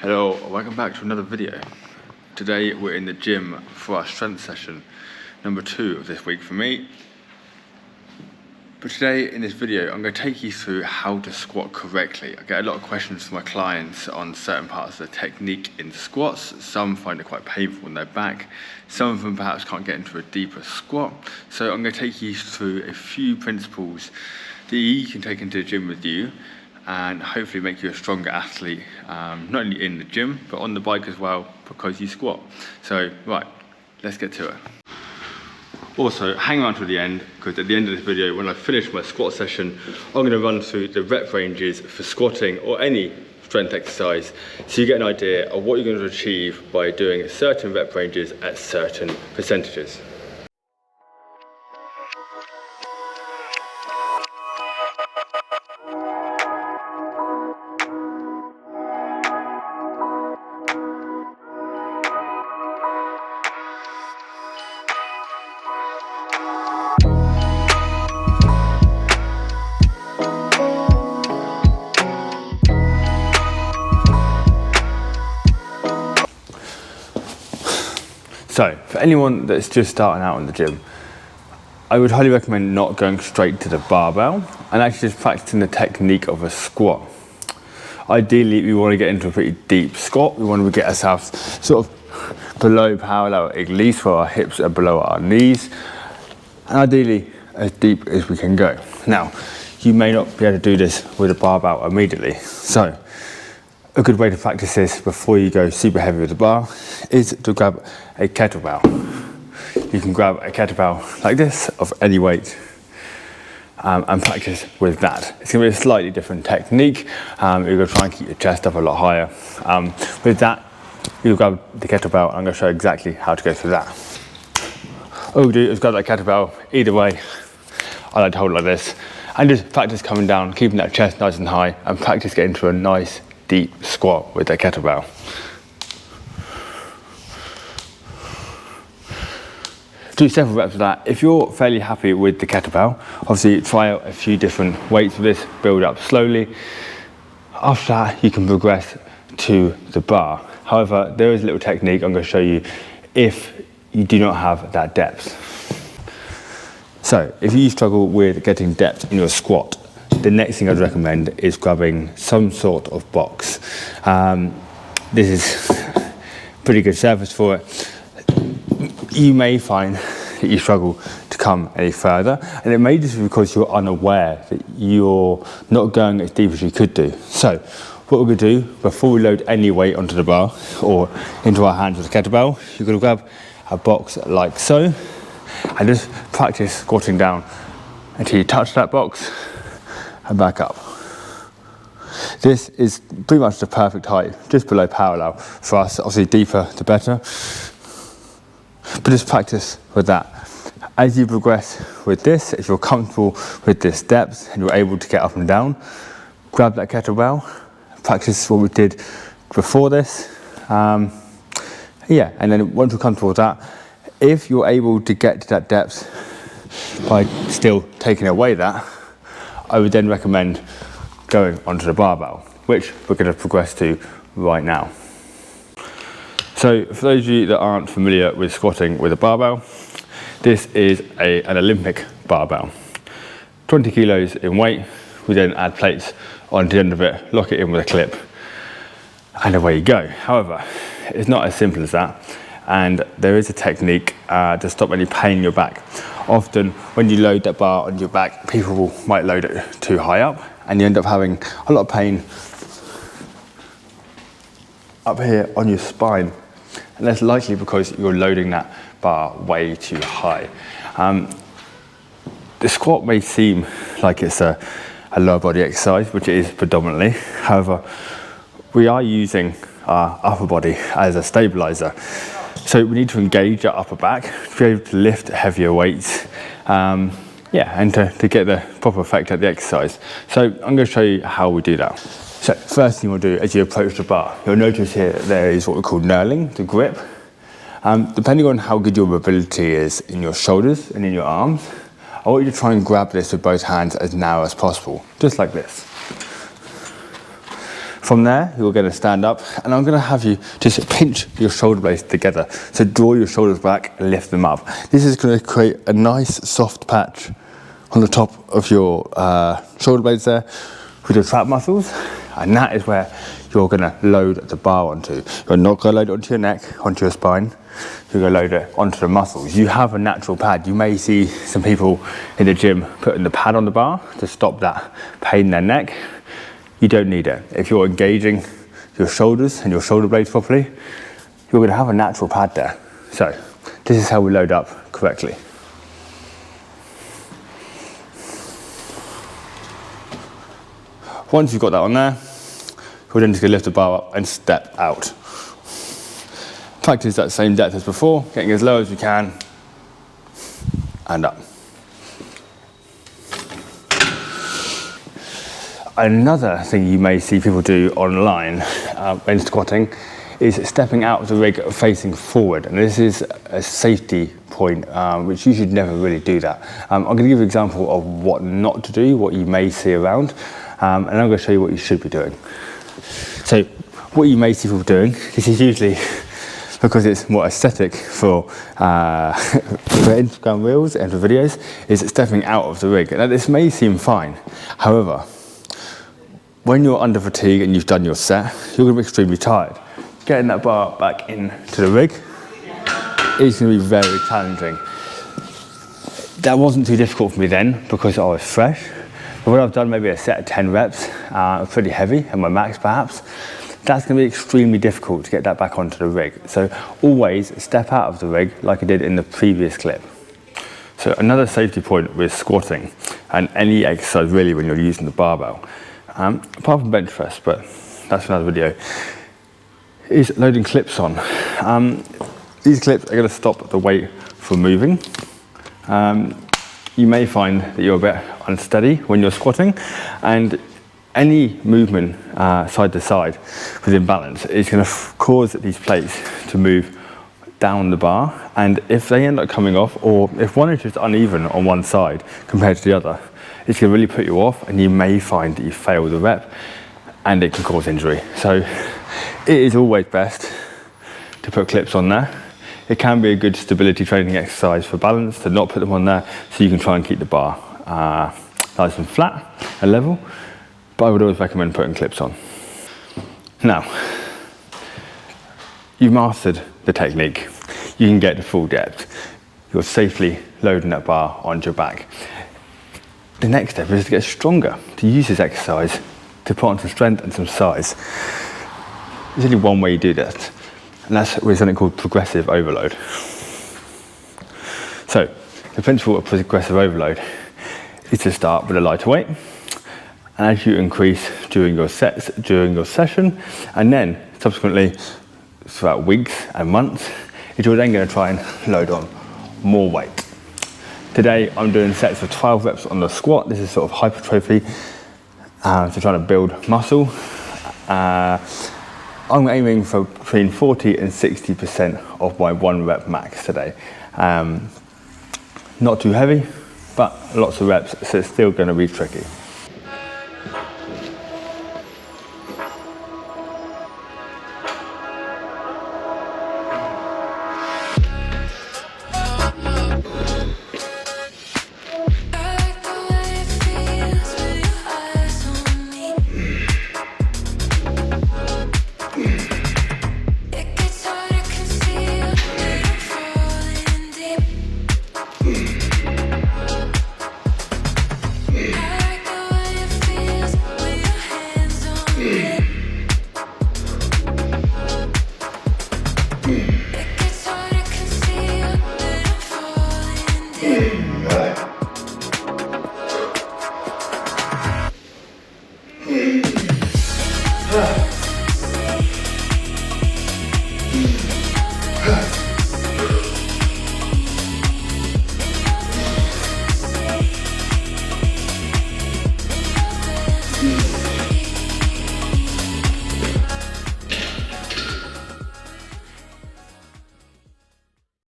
Hello, welcome back to another video. Today we're in the gym for our strength session, number 2 of this week for me. But today in this video, I'm going to take you through how to squat correctly. I get a lot of questions from my clients on certain parts of the technique in squats. Some find it quite painful in their back. Some of them perhaps can't get into a deeper squat. So I'm going to take you through a few principles that you can take into the gym with you and hopefully make you a stronger athlete, not only in the gym, but on the bike as well, because you squat. So, right, let's get to it. Also, hang around to the end, because at the end of this video, when I finish my squat session, I'm gonna run through the rep ranges for squatting or any strength exercise, so you get an idea of what you're going to achieve by doing certain rep ranges at certain percentages. So, for anyone that's just starting out in the gym, I would highly recommend not going straight to the barbell and actually just practicing the technique of a squat. Ideally, we want to get into a pretty deep squat. We want to get ourselves sort of below parallel, at least where our hips are below our knees, and ideally as deep as we can go. Now, you may not be able to do this with a barbell immediately. So, a good way to practice this before you go super heavy with the bar is to grab a kettlebell. You can grab a kettlebell like this of any weight and practice with that. It's going to be a slightly different technique. You're going to try and keep your chest up a lot higher. With that, you grab the kettlebell. I'm going to show you exactly how to go through that. All you do is grab that kettlebell. Either way, I like to hold it like this and just practice coming down, keeping that chest nice and high, and practice getting to a nice deep squat with that kettlebell. Do several reps of that. If you're fairly happy with the kettlebell, obviously try out a few different weights with this, build up slowly. After that, you can progress to the bar. However, there is a little technique I'm going to show you if you do not have that depth. So, if you struggle with getting depth in your squat, the next thing I'd recommend is grabbing some sort of box. This is pretty good surface for it. You may find that you struggle to come any further, and it may just be because you're unaware that you're not going as deep as you could do. So what we're going to do before we load any weight onto the bar or into our hands with a kettlebell, you're going to grab a box like so and just practice squatting down until you touch that box and back up. This is pretty much the perfect height, just below parallel for us. Obviously deeper the better, but just practice with that. As you progress with this, if you're comfortable with this depth and you're able to get up and down, grab that kettlebell, practice what we did before this. And then once you're comfortable with that, if you're able to get to that depth by still taking away that, I would then recommend going onto the barbell, which we're going to progress to right now. So for those of you that aren't familiar with squatting with a barbell, this is an Olympic barbell. 20 kilos in weight. We then add plates onto the end of it, lock it in with a clip, and away you go. However, it's not as simple as that, and there is a technique to stop any pain in your back. Often when you load that bar on your back, people might load it too high up and you end up having a lot of pain up here on your spine. And that's likely because you're loading that bar way too high. The squat may seem like it's a lower body exercise, which it is predominantly. However, we are using our upper body as a stabilizer. So we need to engage our upper back to be able to lift heavier weights, and to get the proper effect at the exercise. So I'm going to show you how we do that. So first thing we'll do as you approach the bar, you'll notice here there is what we call knurling, the grip. Depending on how good your mobility is in your shoulders and in your arms, I want you to try and grab this with both hands as narrow as possible, just like this. From there, you're going to stand up, and I'm going to have you just pinch your shoulder blades together. So draw your shoulders back and lift them up. This is going to create a nice soft patch on the top of your shoulder blades there with your trap muscles, and that is where you're going to load the bar onto. You're not going to load it onto your neck, onto your spine. You're going to load it onto the muscles. You have a natural pad. You may see some people in the gym putting the pad on the bar to stop that pain in their neck. You don't need it. If you're engaging your shoulders and your shoulder blades properly, you're going to have a natural pad there. So this is how we load up correctly. Once you've got that on there, we're then just going to lift the bar up and step out. Practice that same depth as before, getting as low as you can and up. Another thing you may see people do online when squatting is stepping out of the rig facing forward, and this is a safety point which you should never really do that. I'm going to give you an example of what not to do, what you may see around, and I'm going to show you what you should be doing. So what you may see people doing, this is usually because it's more aesthetic for Instagram reels and for videos, is stepping out of the rig. Now this may seem fine, however, when you're under fatigue and you've done your set, you're going to be extremely tired. Getting that bar back into the rig is going to be very challenging. That wasn't too difficult for me then because I was fresh. But when I've done maybe a set of 10 reps, pretty heavy, and my max perhaps, that's going to be extremely difficult to get that back onto the rig. So always step out of the rig like I did in the previous clip. So another safety point with squatting, and any exercise really when you're using the barbell, apart from bench press, but that's another video, is loading clips on. These clips are going to stop the weight from moving. You may find that you're a bit unsteady when you're squatting, and any movement side to side with imbalance is going to cause these plates to move down the bar, and if they end up coming off, or if one is just uneven on one side compared to the other, it's going to really put you off, and you may find that you fail the rep and it can cause injury. So it is always best to put clips on there. It can be a good stability training exercise for balance to not put them on there, so you can try and keep the bar nice and flat and level, but I would always recommend putting clips on. Now, you've mastered the technique. You can get the full depth. You're safely loading that bar onto your back. The next step is to get stronger, to use this exercise to put on some strength and some size. There's only one way you do that, and that's with something called progressive overload. So, the principle of progressive overload is to start with a lighter weight, and as you increase during your sets, during your session, and then subsequently throughout weeks and months, you're then going to try and load on more weight. Today I'm doing sets of 12 reps on the squat. This is sort of hypertrophy, so trying to build muscle. I'm aiming for between 40 and 60% of my 1 rep max today. Not too heavy, but lots of reps, so it's still going to be tricky.